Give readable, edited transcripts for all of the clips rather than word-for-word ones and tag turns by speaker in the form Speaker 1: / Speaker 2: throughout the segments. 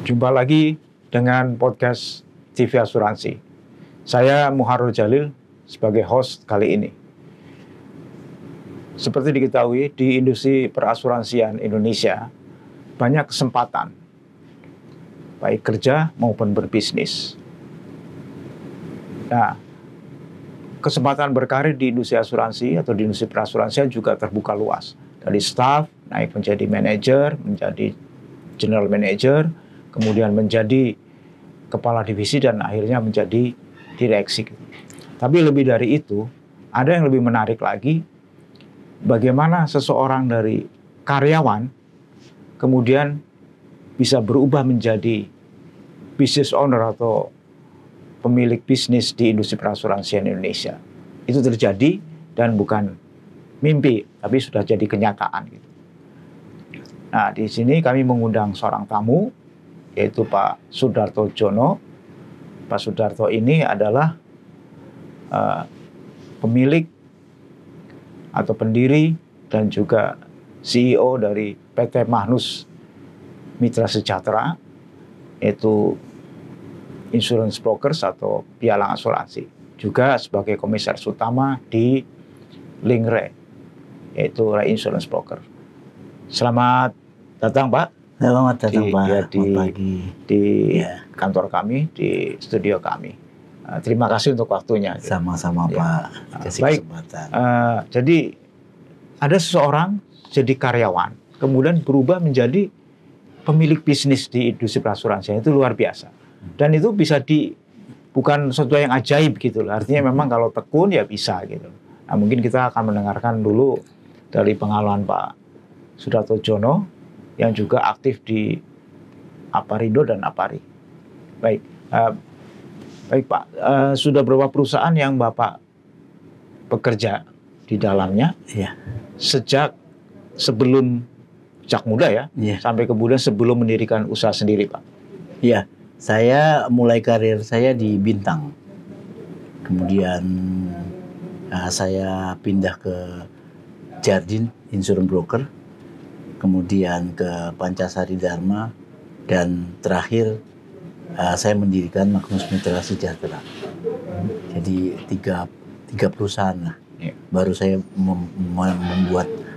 Speaker 1: Jumpa lagi dengan podcast TV Asuransi. Saya Muharrul Jalil sebagai host kali ini. Seperti diketahui, di industri perasuransian Indonesia banyak kesempatan, baik kerja maupun berbisnis. Nah, kesempatan berkarir di industri asuransi atau di industri perasuransian juga terbuka luas. Dari staff naik menjadi manajer, menjadi general manager, kemudian menjadi kepala divisi, dan akhirnya menjadi direksi. Tapi lebih dari itu, ada yang lebih menarik lagi, bagaimana seseorang dari karyawan kemudian bisa berubah menjadi business owner atau pemilik bisnis di industri perasuransian Indonesia. Itu terjadi dan bukan mimpi, tapi sudah jadi kenyataan. Nah, di sini kami mengundang seorang tamu, yaitu Pak Sudarto Jono. Pak Sudarto ini adalah pemilik atau pendiri dan juga CEO dari PT Magnus Mitra Sejahtera, yaitu insurance brokers atau pialang asuransi. Juga sebagai komisaris utama di Lingre, yaitu Reinsurance Broker. Selamat datang, Pak.
Speaker 2: Selamat datang, Pak.
Speaker 1: Di kantor kami, di studio kami. Terima kasih untuk waktunya.
Speaker 2: Sama-sama, Pak.
Speaker 1: Baik. Jadi ada seseorang jadi karyawan, kemudian berubah menjadi pemilik bisnis di industri perasuransian. Itu luar biasa. Dan itu bisa bukan sesuatu yang ajaib gitu loh. Artinya memang kalau tekun ya bisa gitu. Nah, mungkin kita akan mendengarkan dulu dari pengalaman Pak Sudarto Jono yang juga aktif di Aparindo dan Apari. Baik, baik Pak. Sudah berapa perusahaan yang Bapak bekerja di dalamnya?
Speaker 2: Iya.
Speaker 1: Sejak muda ya, iya, sampai kemudian sebelum mendirikan usaha sendiri, Pak.
Speaker 2: Iya, saya mulai karir saya di Bintang. Kemudian saya pindah ke Jardin Insurance Broker, kemudian ke Pancasari Dharma, dan terakhir saya mendirikan Magnus Mitra Sejahtera. Jadi tiga perusahaan lah. Ya. Baru saya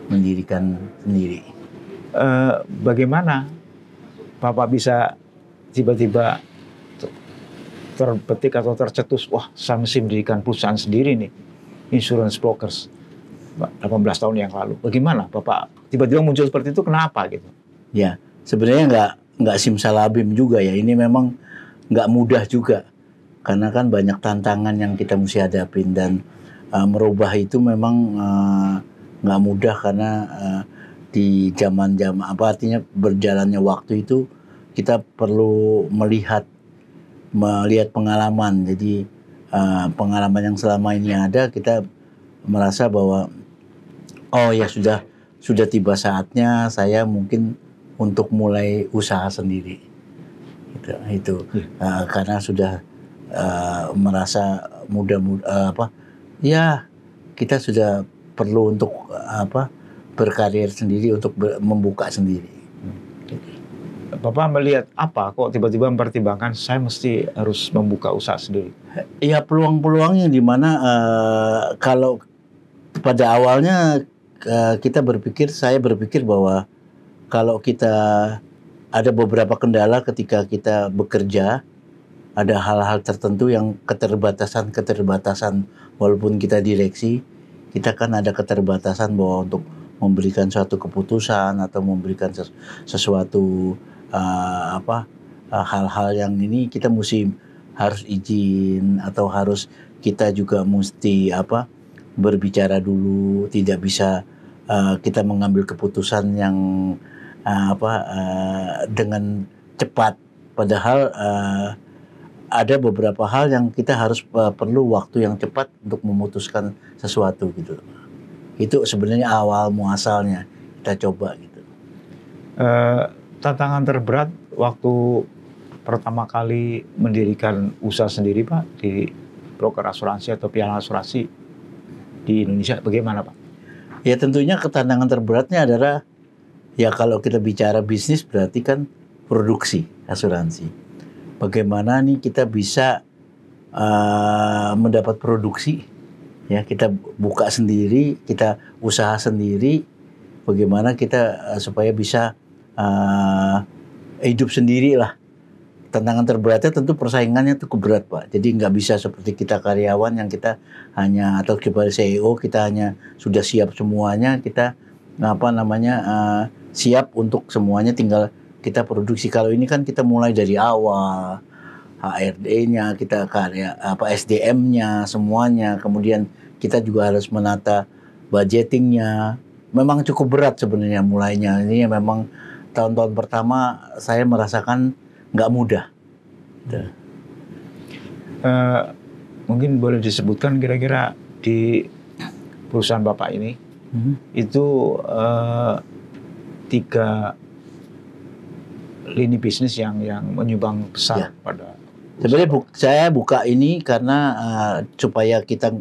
Speaker 2: mendirikan sendiri.
Speaker 1: Bagaimana Bapak bisa tiba-tiba terbetik atau tercetus, wah saya mesti mendirikan perusahaan sendiri nih, insurance brokers, 18 tahun yang lalu. Bagaimana Bapak tiba-tiba muncul seperti itu, kenapa gitu?
Speaker 2: Ya, sebenarnya nggak simsalabim juga ya. Ini memang nggak mudah juga. Karena kan banyak tantangan yang kita mesti hadapin, dan merubah itu memang nggak mudah, karena di zaman-zaman artinya berjalannya waktu itu kita perlu melihat pengalaman. Jadi pengalaman yang selama ini ada, kita merasa bahwa oh ya sudah tiba saatnya saya mungkin untuk mulai usaha sendiri. Itu karena sudah merasa ya kita sudah perlu untuk berkarir sendiri, untuk membuka sendiri.
Speaker 1: Bapak melihat apa kok tiba-tiba mempertimbangkan saya mesti harus membuka usaha sendiri?
Speaker 2: Ya, peluang-peluangnya di mana kalau pada awalnya saya berpikir bahwa kalau kita ada beberapa kendala ketika kita bekerja, ada hal-hal tertentu yang keterbatasan walaupun kita direksi, kita kan ada keterbatasan bahwa untuk memberikan suatu keputusan atau memberikan sesuatu hal-hal yang ini kita harus izin, atau harus kita juga mesti berbicara dulu, tidak bisa kita mengambil keputusan yang dengan cepat, padahal ada beberapa hal yang kita harus perlu waktu yang cepat untuk memutuskan sesuatu gitu. Itu sebenarnya awal muasalnya kita coba gitu.
Speaker 1: Tantangan terberat waktu pertama kali mendirikan usaha sendiri, Pak, di broker asuransi atau pialang asuransi di Indonesia, bagaimana, Pak?
Speaker 2: Ya, tentunya tantangan terberatnya adalah, ya kalau kita bicara bisnis berarti kan produksi. asuransi. Bagaimana nih kita bisa mendapat produksi, ya kita buka sendiri, kita usaha sendiri, bagaimana kita supaya bisa hidup sendiri lah. Tantangan terberatnya tentu persaingannya cukup berat, Pak. Jadi nggak bisa seperti kita karyawan yang kita hanya, atau kepada CEO kita hanya sudah siap semuanya, kita siap untuk semuanya, tinggal kita produksi. Kalau ini kan kita mulai dari awal, HRD-nya, kita SDM-nya semuanya, kemudian kita juga harus menata budgeting-nya. Memang cukup berat sebenarnya mulainya. Ini memang tahun-tahun pertama saya merasakan nggak mudah.
Speaker 1: Mungkin boleh disebutkan kira-kira di perusahaan Bapak ini itu 3 lini bisnis yang menyumbang besar pada.
Speaker 2: Sebenarnya saya buka ini karena supaya kita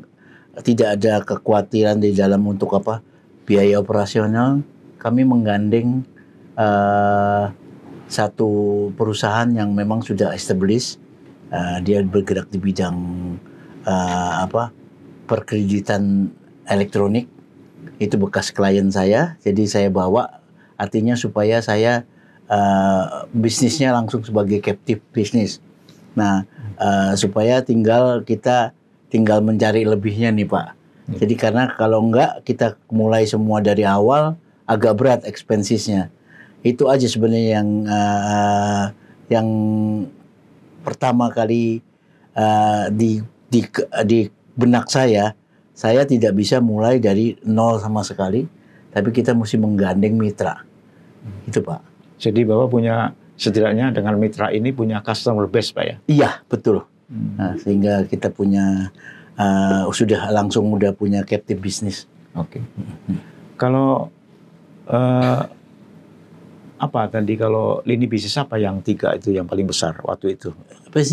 Speaker 2: tidak ada kekhawatiran di dalam untuk biaya operasional. Kami menggandeng satu perusahaan yang memang sudah established, dia bergerak di bidang perkreditan elektronik. Itu bekas klien saya, jadi saya bawa, artinya supaya saya bisnisnya langsung sebagai captive bisnis. Nah, supaya kita tinggal mencari lebihnya nih, Pak. Jadi karena kalau enggak kita mulai semua dari awal agak berat expensesnya. Itu aja sebenarnya yang pertama kali di benak saya tidak bisa mulai dari nol sama sekali, tapi kita mesti menggandeng mitra. Itu, Pak.
Speaker 1: Jadi Bapak punya, setidaknya dengan mitra ini punya customer base, Pak ya?
Speaker 2: Iya, betul. Nah, sehingga kita punya udah punya captive business.
Speaker 1: Oke. Kalau kalau lini bisnis apa yang 3 itu yang paling besar waktu itu?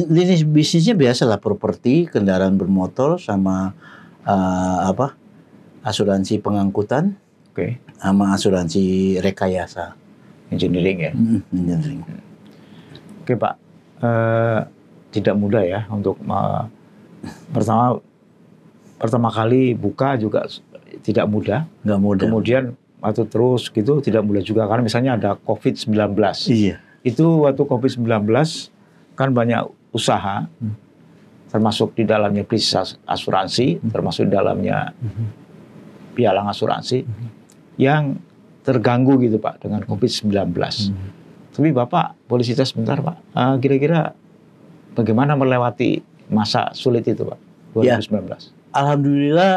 Speaker 2: Lini bisnisnya biasalah properti, kendaraan bermotor, sama asuransi pengangkutan, sama asuransi rekayasa.
Speaker 1: Engineering ya?
Speaker 2: Engineering.
Speaker 1: Oke, Pak. Tidak mudah ya untuk pertama kali buka juga tidak mudah.
Speaker 2: Nggak mudah.
Speaker 1: Kemudian waktu terus gitu tidak mudah juga, karena misalnya ada COVID-19.
Speaker 2: Iya.
Speaker 1: Itu waktu COVID-19 kan banyak usaha, termasuk di dalamnya bisnis asuransi, termasuk di dalamnya pialang asuransi, yang terganggu gitu, Pak, dengan COVID-19. Tapi Bapak boleh cerita sebentar, Pak, kira-kira bagaimana melewati masa sulit itu, Pak, 2019?
Speaker 2: Ya, alhamdulillah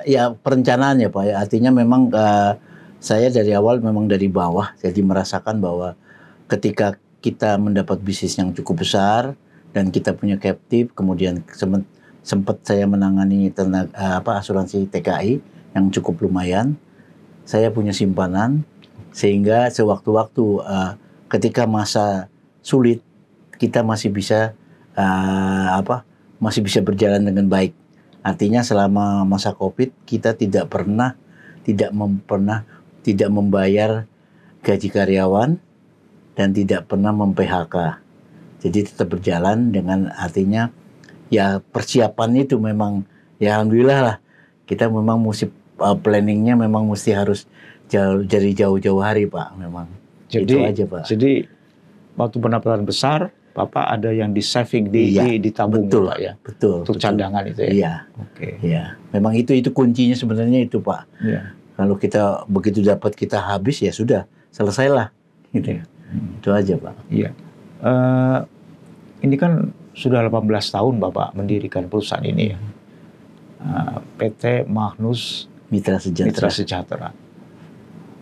Speaker 2: ya perencanaannya, Pak, ya. Artinya memang saya dari awal memang dari bawah, jadi merasakan bahwa ketika kita mendapat bisnis yang cukup besar dan kita punya captive, kemudian sempat saya menangani asuransi TKI yang cukup lumayan, saya punya simpanan, sehingga sewaktu-waktu ketika masa sulit kita masih bisa berjalan dengan baik. Artinya selama masa COVID kita tidak membayar gaji karyawan dan tidak pernah mem-PHK. Jadi tetap berjalan, dengan artinya ya persiapan itu memang ya alhamdulillah lah, kita memang mesti planningnya memang mesti harus dari jauh-jauh hari, Pak, memang.
Speaker 1: Jadi,
Speaker 2: itu aja, Pak.
Speaker 1: Jadi waktu pendapatan besar, Bapak ada yang di saving, ditabung,
Speaker 2: betul,
Speaker 1: Pak ya?
Speaker 2: Betul.
Speaker 1: Untuk cadangan itu ya?
Speaker 2: Iya.
Speaker 1: Oke.
Speaker 2: Iya. Memang itu kuncinya sebenarnya itu, Pak.
Speaker 1: Iya.
Speaker 2: Kalau kita begitu dapat kita habis, ya sudah, selesailah. Gitu. Itu aja, Pak.
Speaker 1: Iya. Ini kan sudah 18 tahun Bapak mendirikan perusahaan ini ya. PT Magnus
Speaker 2: Mitra
Speaker 1: Sejahtera.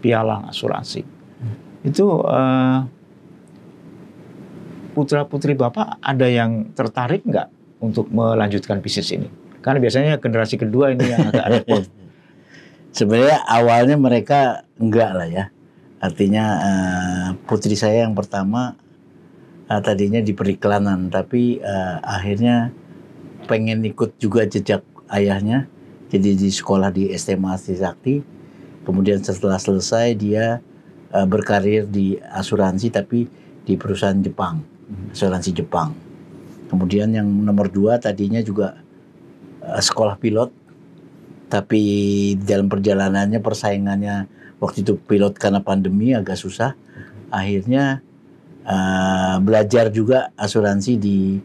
Speaker 1: Pialang Asuransi. Itu putra-putri Bapak ada yang tertarik nggak untuk melanjutkan bisnis ini? Karena biasanya generasi kedua ini yang agak repot.
Speaker 2: Sebenarnya awalnya mereka enggak lah ya. Artinya putri saya yang pertama tadinya di periklanan, tapi akhirnya pengen ikut juga jejak ayahnya. Jadi di sekolah di SMA Sakti. Kemudian setelah selesai dia berkarir di asuransi, tapi di perusahaan Jepang, asuransi Jepang. Kemudian yang nomor 2 tadinya juga sekolah pilot, tapi dalam perjalanannya persaingannya waktu itu pilot karena pandemi agak susah. Akhirnya belajar juga asuransi di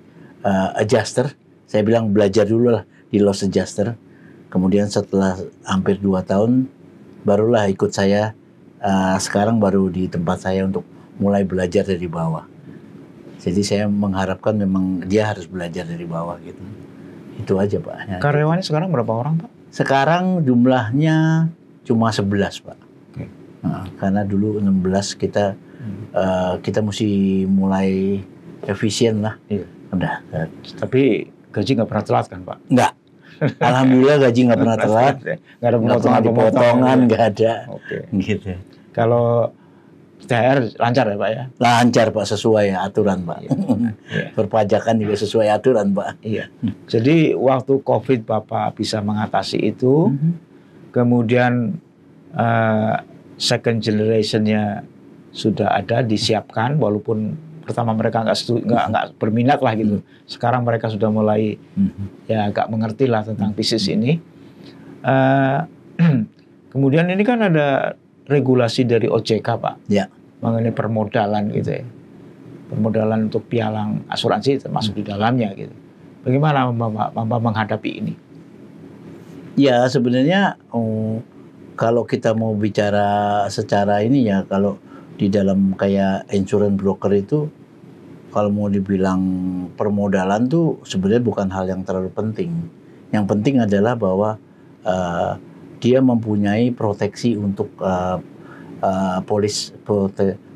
Speaker 2: adjuster. Saya bilang belajar dulu lah di loss adjuster. Kemudian setelah hampir 2 tahun barulah ikut saya. Sekarang baru di tempat saya untuk mulai belajar dari bawah. Jadi saya mengharapkan memang dia harus belajar dari bawah gitu. Itu aja Pak.
Speaker 1: Karyawannya sekarang berapa orang Pak?
Speaker 2: Sekarang jumlahnya cuma 11 Pak.
Speaker 1: Okay.
Speaker 2: Karena dulu 16 kita mesti mulai efisien lah.
Speaker 1: Iya.
Speaker 2: Udah.
Speaker 1: Tapi gaji nggak pernah telat kan Pak?
Speaker 2: Nggak. Alhamdulillah gaji nggak pernah telat.
Speaker 1: Nggak ada
Speaker 2: potongan, nggak ada.
Speaker 1: Oke.
Speaker 2: Gitu.
Speaker 1: Kalau THR lancar ya Pak ya?
Speaker 2: Lancar Pak, sesuai aturan Pak.
Speaker 1: Iya.
Speaker 2: Perpajakan juga sesuai aturan Pak.
Speaker 1: Iya. Jadi waktu COVID Bapak bisa mengatasi itu, kemudian second generation-nya sudah ada, disiapkan, walaupun pertama mereka nggak berminat lah gitu. Sekarang mereka sudah mulai ya agak mengerti lah tentang bisnis ini. Kemudian ini kan ada regulasi dari OJK Pak,
Speaker 2: ya,
Speaker 1: mengenai permodalan gitu ya. Permodalan untuk pialang asuransi termasuk di dalamnya gitu. Bagaimana Bapak menghadapi ini?
Speaker 2: Ya sebenarnya kalau kita mau bicara secara ini ya, kalau di dalam kayak insurance broker itu, kalau mau dibilang permodalan tuh sebenarnya bukan hal yang terlalu penting. Yang penting adalah bahwa dia mempunyai proteksi untuk polis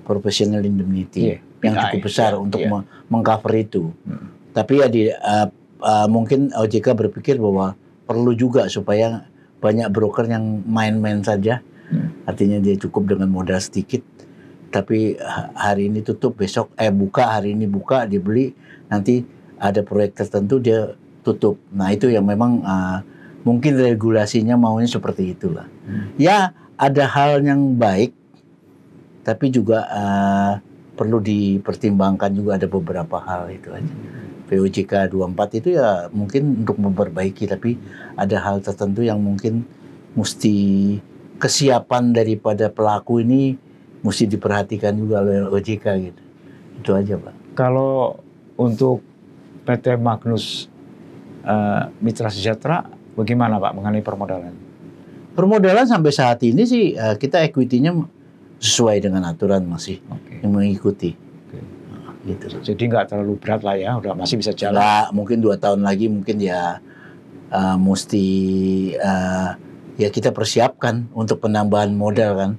Speaker 2: professional indemnity yang cukup besar untuk mengcover itu. Tapi ya mungkin OJK berpikir bahwa perlu juga supaya banyak broker yang main-main saja. Artinya dia cukup dengan modal sedikit, tapi hari ini tutup, besok buka, hari ini buka, dibeli, nanti ada proyek tertentu dia tutup. Nah itu yang memang mungkin regulasinya maunya seperti itulah. Ya ada hal yang baik, tapi juga perlu dipertimbangkan juga ada beberapa hal itu aja. POJK 24 itu ya mungkin untuk memperbaiki, tapi ada hal tertentu yang mungkin mesti kesiapan daripada pelaku ini mesti diperhatikan juga oleh OJK gitu. Itu aja Pak.
Speaker 1: Kalau untuk PT Magnus Mitra Sejahtera bagaimana Pak mengenai permodalan?
Speaker 2: Permodalan sampai saat ini sih kita equity-nya sesuai dengan aturan masih yang mengikuti. Gitu.
Speaker 1: Jadi nggak terlalu berat lah ya, udah masih bisa jalan.
Speaker 2: Nah, mungkin 2 tahun lagi mungkin ya mesti ya kita persiapkan untuk penambahan modal kan.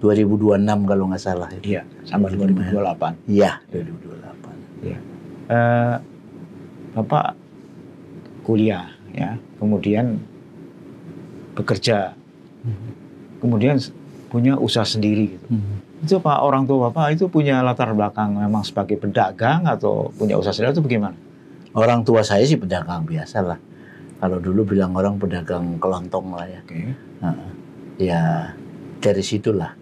Speaker 2: 2026 kalau nggak salah.
Speaker 1: Iya, sampai 2028.
Speaker 2: Iya, 2028.
Speaker 1: Iya. Bapak kuliah ya, kemudian bekerja, kemudian punya usaha sendiri gitu. Itu Pak, orang tua Bapak itu punya latar belakang memang sebagai pedagang atau punya usaha sendiri itu bagaimana?
Speaker 2: Orang tua saya sih pedagang biasa lah. Kalau dulu bilang orang pedagang kelontong lah ya. Ya dari situlah.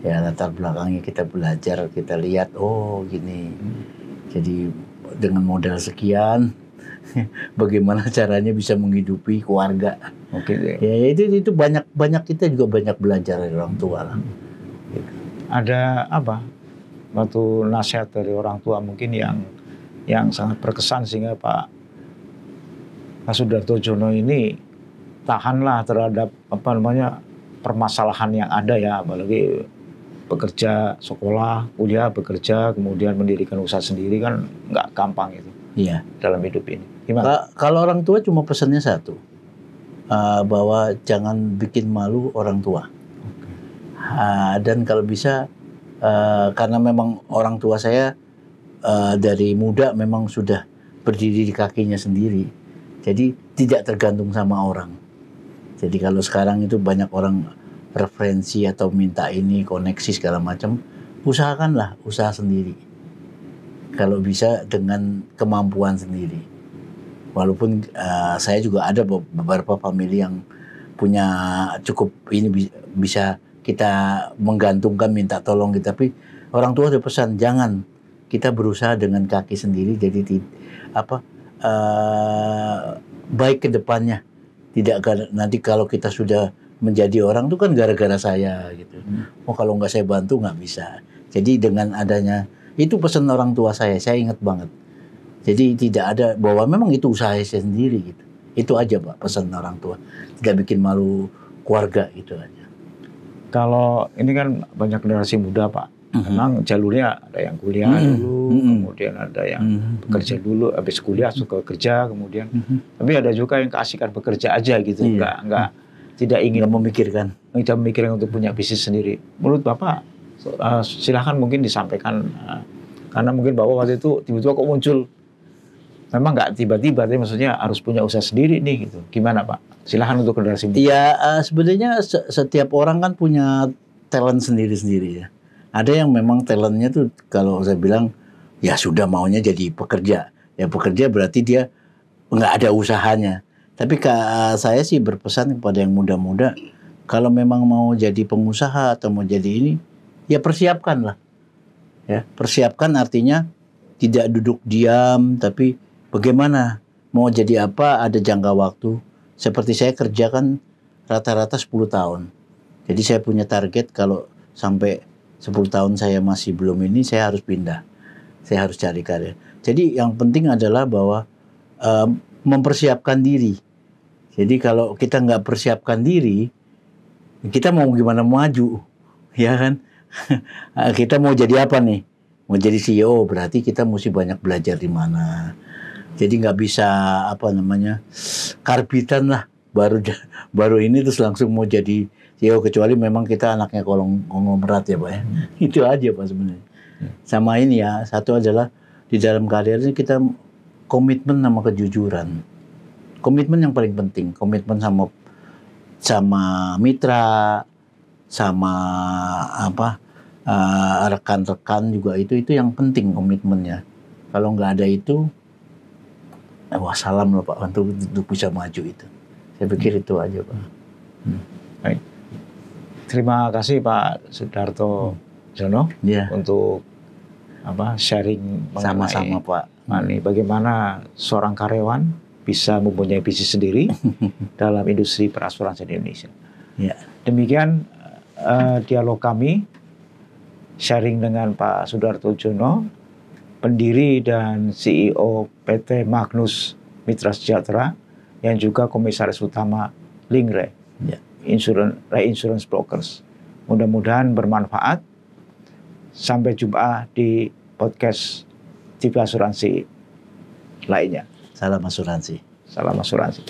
Speaker 2: Ya latar belakangnya kita belajar, kita lihat oh gini. Jadi dengan modal sekian bagaimana caranya bisa menghidupi keluarga. Ya itu banyak kita juga banyak belajar dari orang tua lah.
Speaker 1: Ada apa? Waktu nasihat dari orang tua mungkin yang sangat berkesan sehingga Pak Sudartojono ini tahanlah terhadap permasalahan yang ada ya, apalagi bekerja, sekolah, kuliah, bekerja, kemudian mendirikan usaha sendiri kan nggak gampang itu.
Speaker 2: Iya.
Speaker 1: Dalam hidup ini. Gimana?
Speaker 2: Kalau orang tua cuma pesannya satu, bahwa jangan bikin malu orang tua. Dan kalau bisa karena memang orang tua saya dari muda memang sudah berdiri di kakinya sendiri, jadi tidak tergantung sama orang. Jadi kalau sekarang itu banyak orang referensi atau minta ini koneksi segala macam, usahakanlah usaha sendiri. Kalau bisa dengan kemampuan sendiri. Walaupun saya juga ada beberapa famili yang punya cukup ini bisa kita menggantungkan minta tolong gitu, tapi orang tua udah pesan jangan kita berusaha dengan kaki sendiri, jadi baik ke depannya. Tidak nanti kalau kita sudah menjadi orang itu kan gara-gara saya gitu. Oh kalau nggak saya bantu nggak bisa. Jadi dengan adanya itu pesan orang tua saya ingat banget. Jadi tidak ada bahwa memang itu usaha saya sendiri gitu. Itu aja Pak pesan orang tua. Tidak bikin malu keluarga gitu aja.
Speaker 1: Kalau ini kan banyak generasi muda Pak. Memang jalurnya ada yang kuliah dulu, kemudian ada yang bekerja dulu, habis kuliah suka kerja, kemudian. Tapi ada juga yang keasikan bekerja aja gitu, nggak tidak ingin
Speaker 2: memikirkan
Speaker 1: untuk punya bisnis sendiri. Menurut Bapak, silahkan mungkin disampaikan, karena mungkin Bapak waktu itu tiba-tiba kok muncul, memang nggak tiba-tiba, tapi maksudnya harus punya usaha sendiri nih gitu. Gimana Pak? Silahkan untuk generasi muda.
Speaker 2: Ya sebenarnya setiap orang kan punya talent sendiri-sendiri ya. Ada yang memang talentnya tuh kalau saya bilang ya sudah maunya jadi pekerja. Ya pekerja berarti dia nggak ada usahanya. Tapi saya sih berpesan kepada yang muda-muda, kalau memang mau jadi pengusaha atau mau jadi ini, ya persiapkanlah. Ya, persiapkan artinya tidak duduk diam, tapi bagaimana mau jadi apa ada jangka waktu. Seperti saya kerjakan rata-rata 10 tahun. Jadi saya punya target kalau sampai 10 tahun saya masih belum ini, saya harus pindah. Saya harus cari karir. Jadi yang penting adalah bahwa mempersiapkan diri. Jadi kalau kita nggak persiapkan diri, kita mau gimana maju, ya kan? Kita mau jadi apa nih? Mau jadi CEO, berarti kita mesti banyak belajar di mana. Jadi nggak bisa karbitan lah, baru ini terus langsung mau jadi CEO, kecuali memang kita anaknya konglomerat ya Pak ya. Itu aja Pak sebenarnya. Sama ini ya, satu adalah di dalam karir ini kita komitmen sama kejujuran. Komitmen yang paling penting, komitmen sama mitra, sama rekan-rekan juga itu yang penting komitmennya. Kalau nggak ada itu, wassalam loh Pak untuk bisa maju itu. Saya pikir itu aja Pak.
Speaker 1: Baik. Terima kasih Pak Sudarto Jono untuk sharing
Speaker 2: sama-sama Pak.
Speaker 1: Bagaimana seorang karyawan bisa mempunyai bisnis sendiri dalam industri perasuransian di Indonesia.
Speaker 2: Ya.
Speaker 1: Demikian dialog kami sharing dengan Pak Sudarto Jono, pendiri dan CEO PT Magnus Mitra Sejahtera, yang juga komisaris utama Linkre. Insurance Brokers. Mudah-mudahan bermanfaat. Sampai jumpa di podcast TV Asuransi lainnya.
Speaker 2: Salam asuransi.
Speaker 1: Salam asuransi.